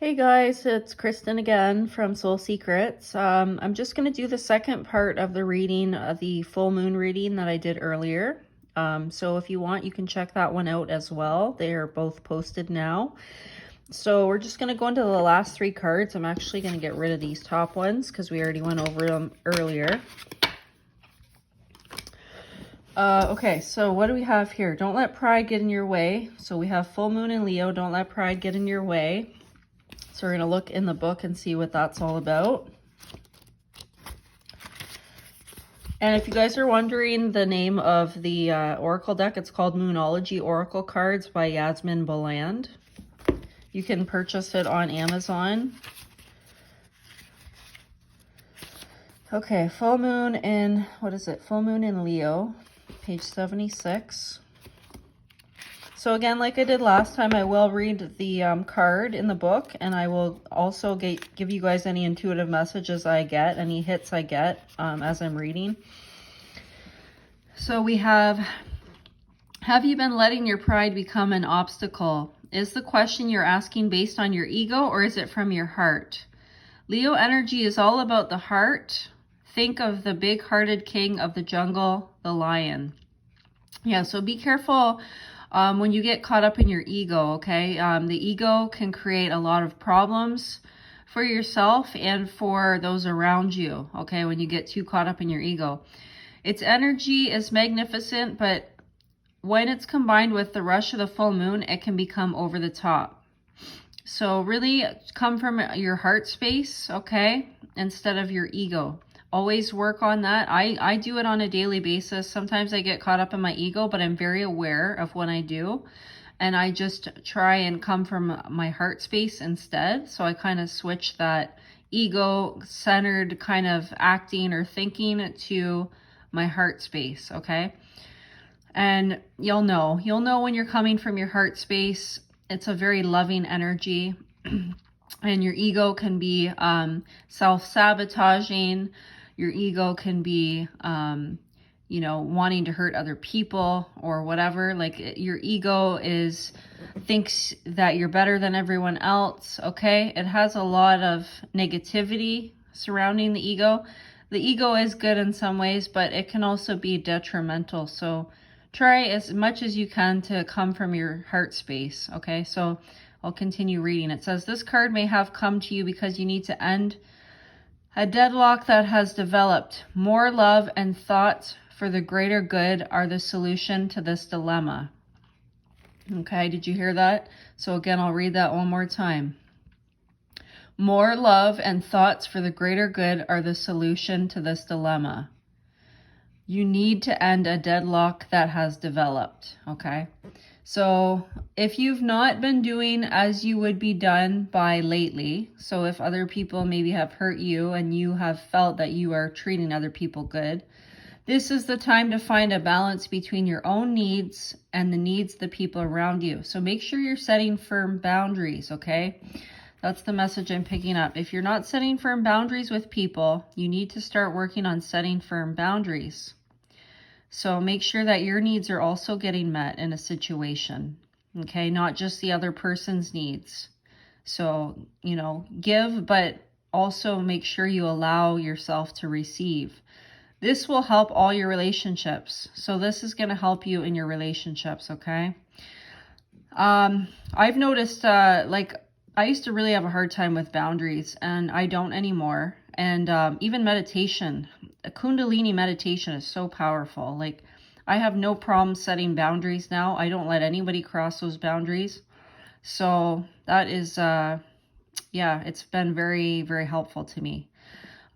Hey guys, it's Kristen again from Soul Secrets. I'm just going to do the second part of the reading, the full moon reading that I did earlier. So if you want, you can check that one out as well. They are both posted now. So we're just going to go into the last three cards. I'm actually going to get rid of these top ones because we already went over them earlier. Okay, so what do we have here? Don't let pride get in your way. So we have full moon in Leo. Don't let pride get in your way. So we're going to look in the book and see what that's all about. And if you guys are wondering the name of the Oracle deck, it's called Moonology Oracle Cards by Yasmin Boland. You can purchase it on Amazon. Okay, full moon in, what is it? Full moon in Leo, page 76. So again, like I did last time, I will read the card in the book, and I will also give you guys any intuitive messages I get, any hits I get as I'm reading. So we have you been letting your pride become an obstacle? Is the question you're asking based on your ego, or is it from your heart? Leo energy is all about the heart. Think of the big-hearted king of the jungle, the lion. Yeah, so be careful when you get caught up in your ego, okay? The ego can create a lot of problems for yourself and for those around you, okay, when you get too caught up in your ego. Its energy is magnificent, but when it's combined with the rush of the full moon, it can become over the top. So really come from your heart space, okay, instead of your ego. Always work on that. I do it on a daily basis. Sometimes I get caught up in my ego, but I'm very aware of when I do. And I just try and come from my heart space instead. So I kind of switch that ego-centered kind of acting or thinking to my heart space, okay? And you'll know when you're coming from your heart space. It's a very loving energy. And your ego can be self-sabotaging. Your ego can be, wanting to hurt other people or whatever. Like your ego thinks that you're better than everyone else, okay? It has a lot of negativity surrounding the ego. The ego is good in some ways, but it can also be detrimental. So try as much as you can to come from your heart space, okay? So I'll continue reading. It says, this card may have come to you because you need to end a deadlock that has developed. More love and thoughts for the greater good are the solution to this dilemma. Okay, did you hear that? So again, I'll read that one more time. More love and thoughts for the greater good are the solution to this dilemma. You need to end a deadlock that has developed, okay? So if you've not been doing as you would be done by lately, so if other people maybe have hurt you and you have felt that you are treating other people good, this is the time to find a balance between your own needs and the needs of the people around you. So make sure you're setting firm boundaries, okay? That's the message I'm picking up. If you're not setting firm boundaries with people, you need to start working on setting firm boundaries. So make sure that your needs are also getting met in a situation, okay? Not just the other person's needs. So, give, but also make sure you allow yourself to receive. This will help all your relationships. So this is going to help you in your relationships, okay? I've noticed, I used to really have a hard time with boundaries, and I don't anymore. And even meditation, a Kundalini meditation is so powerful. Like, I have no problem setting boundaries now. I don't let anybody cross those boundaries. So that is, it's been very, very helpful to me.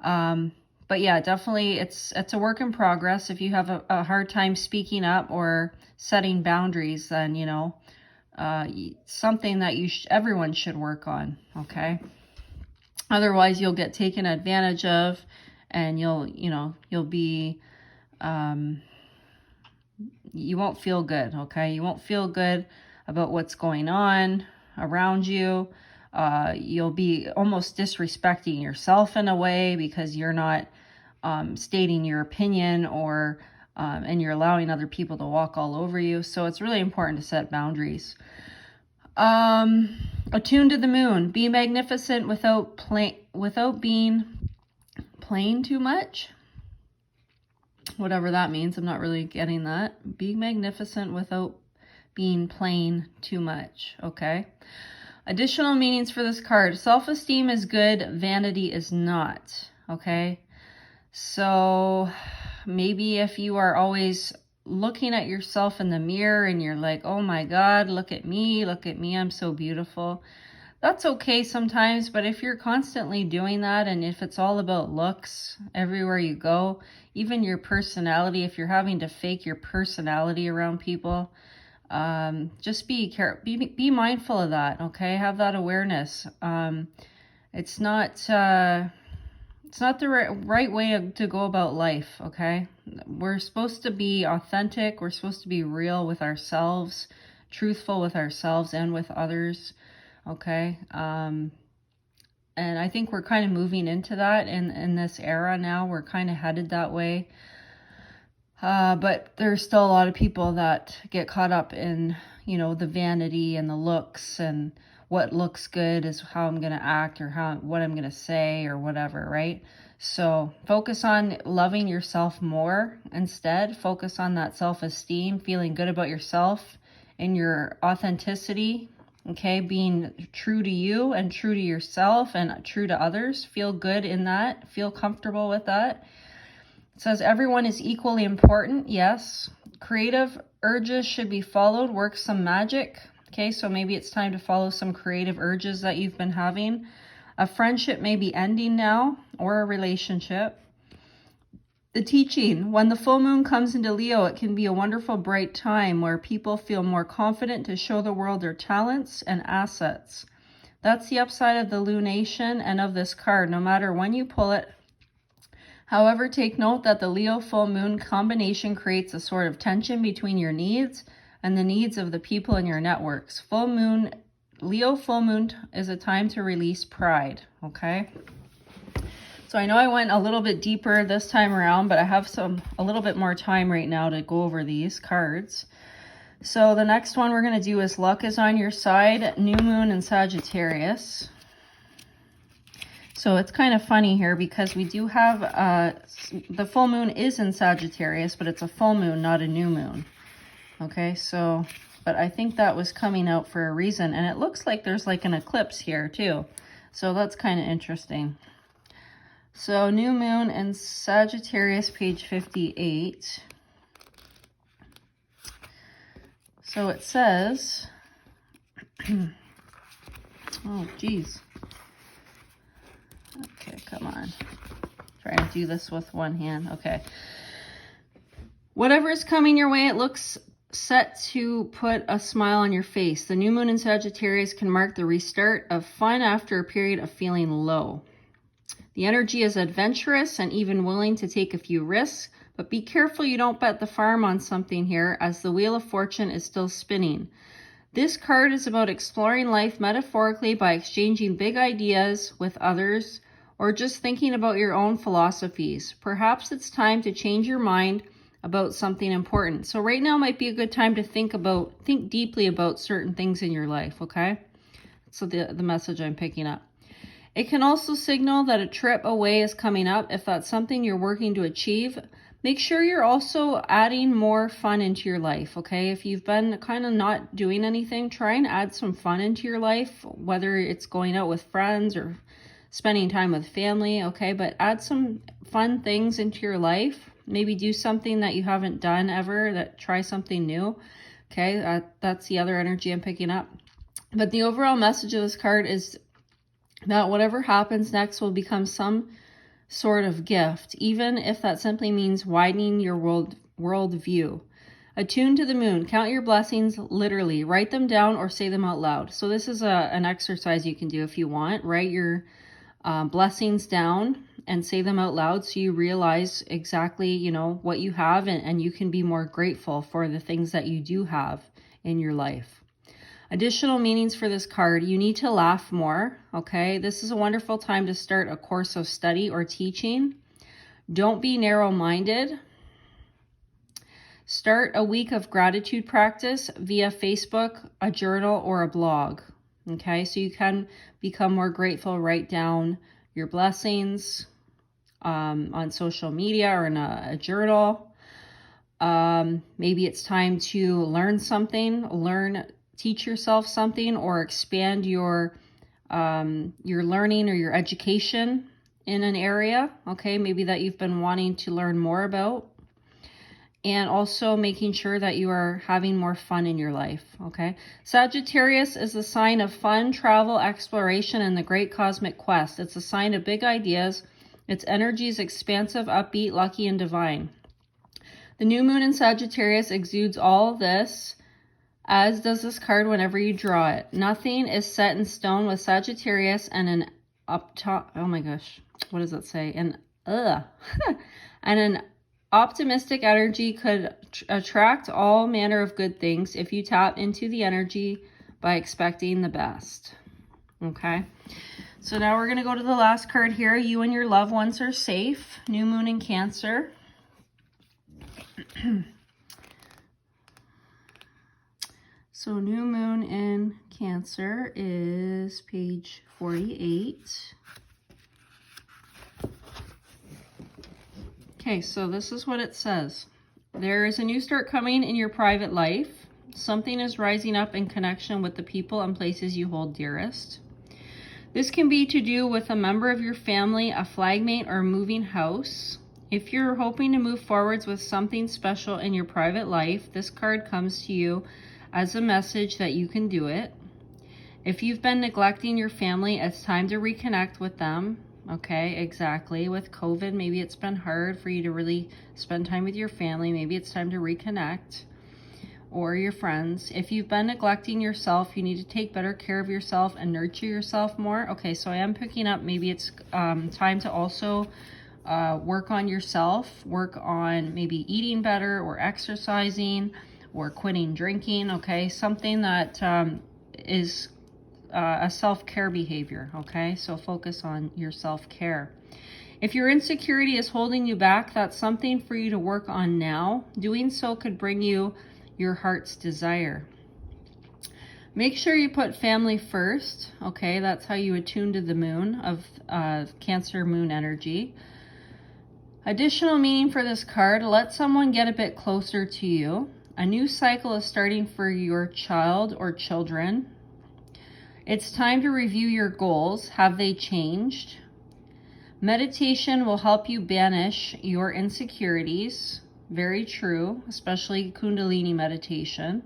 But yeah, definitely it's a work in progress. If you have a hard time speaking up or setting boundaries, then, something that everyone should work on, okay? Otherwise, you'll get taken advantage of, and you'll be, you won't feel good, okay? You won't feel good about what's going on around you. You'll be almost disrespecting yourself in a way because you're not stating your opinion and you're allowing other people to walk all over you. So it's really important to set boundaries. Attuned to the moon. Be magnificent without being plain too much. Whatever that means. I'm not really getting that. Be magnificent without being plain too much. Okay. Additional meanings for this card. Self-esteem is good. Vanity is not. Okay. So maybe if you are always looking at yourself in the mirror and you're like, oh my God, look at me, I'm so beautiful. That's okay sometimes, but if you're constantly doing that, and if it's all about looks everywhere you go, even your personality, if you're having to fake your personality around people, just be mindful of that. Okay. Have that awareness. It's not the right way to go about life, okay? We're supposed to be authentic. We're supposed to be real with ourselves, truthful with ourselves and with others, okay? And I think we're kind of moving into that in this era now. We're kind of headed that way. But there's still a lot of people that get caught up in, the vanity and the looks, and what looks good is how I'm going to act, or what I'm going to say, or whatever, right? So focus on loving yourself more instead. Focus on that self-esteem, feeling good about yourself and your authenticity, okay? Being true to you and true to yourself and true to others. Feel good in that. Feel comfortable with that. It says everyone is equally important. Yes. Creative urges should be followed. Work some magic. Okay, so maybe it's time to follow some creative urges that you've been having. A friendship may be ending now, or a relationship. The teaching. When the full moon comes into Leo, it can be a wonderful, bright time where people feel more confident to show the world their talents and assets. That's the upside of the lunation and of this card, no matter when you pull it. However, take note that the Leo full moon combination creates a sort of tension between your needs and the needs of the people in your networks. Leo full moon is a time to release pride, okay? So I know I went a little bit deeper this time around, but I have a little bit more time right now to go over these cards. So the next one we're going to do is luck is on your side, new moon and Sagittarius. So it's kind of funny here because we do have, the full moon is in Sagittarius, but it's a full moon, not a new moon. Okay, so, but I think that was coming out for a reason. And it looks like there's like an eclipse here too. So that's kind of interesting. So new moon and Sagittarius, page 58. So it says, oh, geez. Okay, come on. Trying to do this with one hand. Okay. Whatever is coming your way, it looks set to put a smile on your face. The new moon in Sagittarius can mark the restart of fun after a period of feeling low. The energy is adventurous and even willing to take a few risks, but be careful you don't bet the farm on something here, as the Wheel of Fortune is still spinning. This card is about exploring life metaphorically by exchanging big ideas with others, or just thinking about your own philosophies. Perhaps it's time to change your mind about something important. So right now might be a good time to think deeply about certain things in your life, okay? So the message I'm picking up. It can also signal that a trip away is coming up. If that's something you're working to achieve, make sure you're also adding more fun into your life, okay? If you've been kind of not doing anything, try and add some fun into your life, whether it's going out with friends or spending time with family, okay? But add some fun things into your life. Maybe do something that you haven't done ever, try something new, okay? That's the other energy I'm picking up. But the overall message of this card is that whatever happens next will become some sort of gift, even if that simply means widening your world view. Attune to the moon. Count your blessings literally. Write them down or say them out loud. So this is an exercise you can do if you want. Write your blessings down and say them out loud so you realize exactly, what you have, and you can be more grateful for the things that you do have in your life. Additional meanings for this card. You need to laugh more, okay? This is a wonderful time to start a course of study or teaching. Don't be narrow-minded. Start a week of gratitude practice via Facebook, a journal, or a blog. Okay, so you can become more grateful. Write down your blessings on social media or in a journal. Maybe it's time to learn something, teach yourself something, or expand your learning or your education in an area, okay, maybe that you've been wanting to learn more about. And also making sure that you are having more fun in your life, okay? Sagittarius is the sign of fun, travel, exploration, and the great cosmic quest. It's a sign of big ideas. Its energy is expansive, upbeat, lucky, and divine. The new moon in Sagittarius exudes all this, as does this card whenever you draw it. Nothing is set in stone with Sagittarius, and oh my gosh, what does that say? And an optimistic energy could attract all manner of good things if you tap into the energy by expecting the best. Okay, so now we're going to go to the last card here. You and your loved ones are safe. New moon in Cancer. So new moon in Cancer is page 48. Okay, so this is what it says. There is a new start coming in your private life. Something is rising up in connection with the people and places you hold dearest. This can be to do with a member of your family, a flagmate, or moving house. If you're hoping to move forwards with something special in your private life, this card comes to you as a message that you can do it. If you've been neglecting your family, it's time to reconnect with them. Okay, exactly. With COVID, maybe it's been hard for you to really spend time with your family. Maybe it's time to reconnect, or your friends. If you've been neglecting yourself, you need to take better care of yourself and nurture yourself more. Okay, so I am picking up maybe it's time to also work on yourself, work on maybe eating better or exercising or quitting drinking. Okay, something that is a self-care behavior, okay? So focus on your self-care. If your insecurity is holding you back, that's something for you to work on now. Doing so could bring you your heart's desire. Make sure you put family first, okay? That's how you attune to the moon of Cancer moon energy. Additional meaning for this card, let someone get a bit closer to you. A new cycle is starting for your child or children. It's time to review your goals. Have they changed? Meditation will help you banish your insecurities. Very true, especially Kundalini meditation.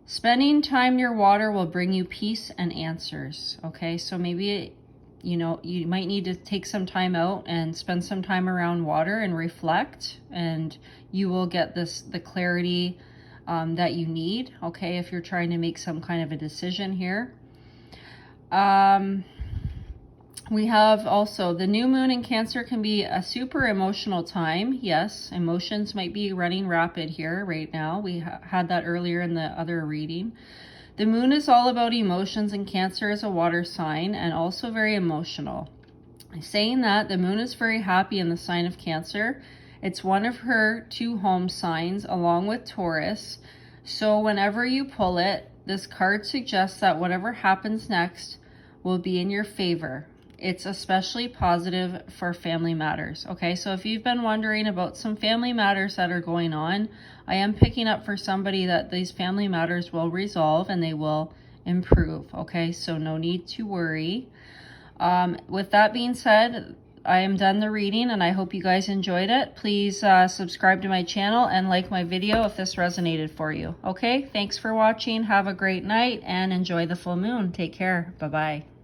Spending time near water will bring you peace and answers. Okay, so maybe, you might need to take some time out and spend some time around water and reflect, and you will get the clarity that you need, okay, if you're trying to make some kind of a decision here. We have also the new moon in Cancer can be a super emotional time. Yes, emotions might be running rapid here right now. We had that earlier in the other reading. The moon is all about emotions, and Cancer is a water sign and also very emotional. Saying that, the moon is very happy in the sign of Cancer. It's one of her 2 home signs along with Taurus. So whenever you pull it, this card suggests that whatever happens next will be in your favor. It's especially positive for family matters. Okay, so if you've been wondering about some family matters that are going on, I am picking up for somebody that these family matters will resolve and they will improve. Okay, so no need to worry. With that being said, I am done the reading and I hope you guys enjoyed it. Please subscribe to my channel and like my video if this resonated for you. Okay, thanks for watching. Have a great night and enjoy the full moon. Take care. Bye-bye.